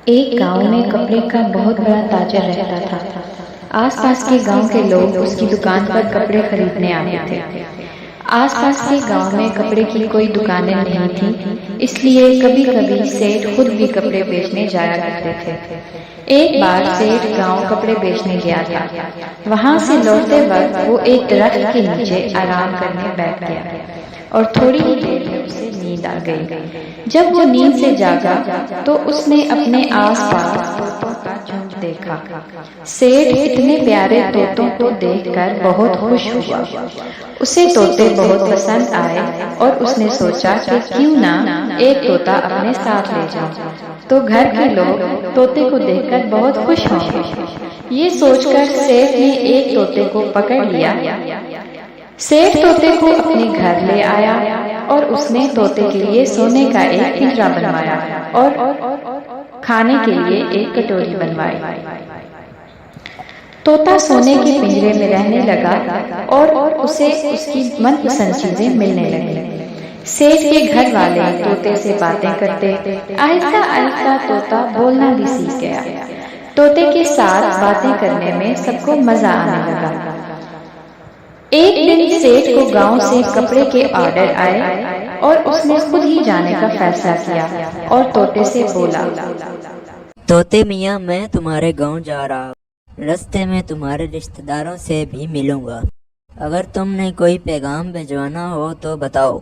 एक गांव में कपड़े का बहुत बड़ा ताजर रहता था। आसपास के गांव के लोग उसकी दुकान पर कपड़े खरीदने आते थे। आसपास के गांव में कपड़े की कोई दुकानें नहीं थीं, इसलिए कभी-कभी सेठ खुद भी कपड़े बेचने जाया करते थे। एक बार सेठ गांव कपड़े बेचने गया था। वहां से लौटते वक्त वो एक दरख्त के नीचे आराम करने बैठ गया और थोड़ी ही देर में उसे नींद आ गई। जब वो नींद से जागा तो उसने अपने आस-पास तोतों का झुंड देखा। सेठ इतने प्यारे तोतों को देखकर बहुत खुश हुआ। उसे तोते बहुत पसंद आए और उसने सोचा कि क्यों ना एक तोता अपने साथ ले जाऊं, तो घर के लोग तोते को देखकर बहुत खुश होंगे। ये सोचकर सेठ ने एक तोते को पकड़ लिया। सेठ तोते को अपने घर ले आया और उसने तोते के लिए सोने का एक पिंजरा बनवाया और खाने के लिए एक कटोरी बनवाई। तोता सोने के पिंजरे में रहने लगा और उसे उसकी मनपसंद चीजें मिलने लगी। सेठ के घर वाले तोते से बातें करते, आहिस्ता आहिस्ता तोता बोलना भी सीख गया। तोते के साथ बातें करने में सबको मजा आने लगा। एक दिन सेठ को गांव से कपड़े के ऑर्डर आए और उसने खुद ही जाने का फैसला किया और तोते से बोला, तोते मियाँ, मैं तुम्हारे गांव जा रहा हूँ। रास्ते में तुम्हारे रिश्तेदारों से भी मिलूंगा। अगर तुमने कोई पैगाम भिजवाना हो तो बताओ।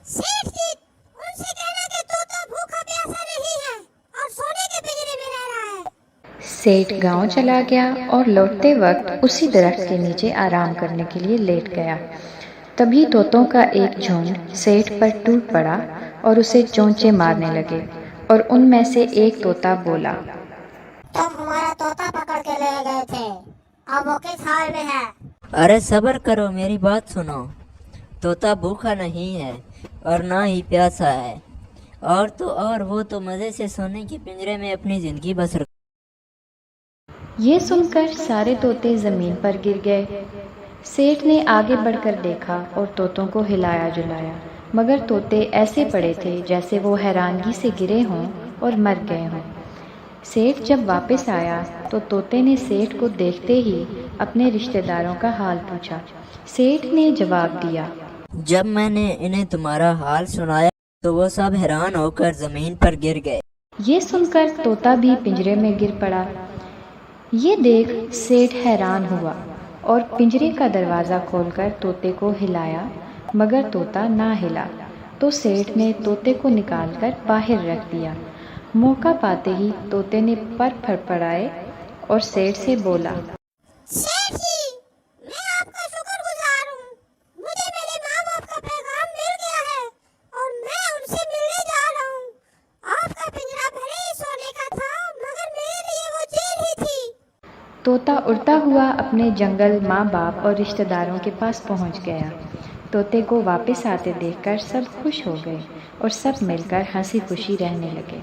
सेठ जी, उनसे कहना कि तोता भूखा प्यासा नहीं है और सोने के पिंजरे में रह रहा है। सेठ गांव चला गया और लौटते वक्त उसी दरख्त के नीचे आराम करने के लिए लेट गया। तभी तोतों का एक झुंड सेठ पर टूट पड़ा और उसे चोंचे मारने लगे और उनमें से एक तोता बोला, तुम हमारा तोता पकड़ के ले गए थे, अब वो किस हाल में है? अरे सब्र करो, मेरी बात सुनो। तोता भूखा नहीं है और ना ही प्यासा है, और वो तो मजे से सोने के पिंजरे में अपनी जिंदगी बसर। ये सुनकर सारे तोते जमीन पर गिर गए। सेठ ने आगे बढ़कर देखा और तोतों को हिलाया जुलाया, मगर तोते ऐसे पड़े थे जैसे वो हैरानगी से गिरे हों और मर गए हों। सेठ जब वापस आया तो तोते ने सेठ को देखते ही अपने रिश्तेदारों का हाल पूछा। सेठ ने जवाब दिया, जब मैंने इन्हें तुम्हारा हाल सुनाया तो वो सब हैरान होकर जमीन पर गिर गए। ये सुनकर तोता भी पिंजरे में गिर पड़ा। ये देख सेठ हैरान हुआ और पिंजरे का दरवाज़ा खोलकर तोते को हिलाया, मगर तोता ना हिला। तो सेठ ने तोते को निकालकर बाहर रख दिया। मौका पाते ही तोते ने पर फड़फड़ाए और सेठ से बोला, सेठ जी, मैं आपका शुक्रगुजार हूँ। मुझे मेरे माँ बाप का पैगाम मिल गया है और मैं उनसे मिलने जा रहा हूँ। आपका पिंजरा भले ही सोने का था, मगर मेरे लिए वो जेल ही थी। तोता उड़ता हुआ अपने जंगल माँ बाप और रिश्तेदारों के पास पहुँच गया। तोते को वापस आते देखकर सब खुश हो गए और सब मिलकर हंसी खुशी रहने लगे।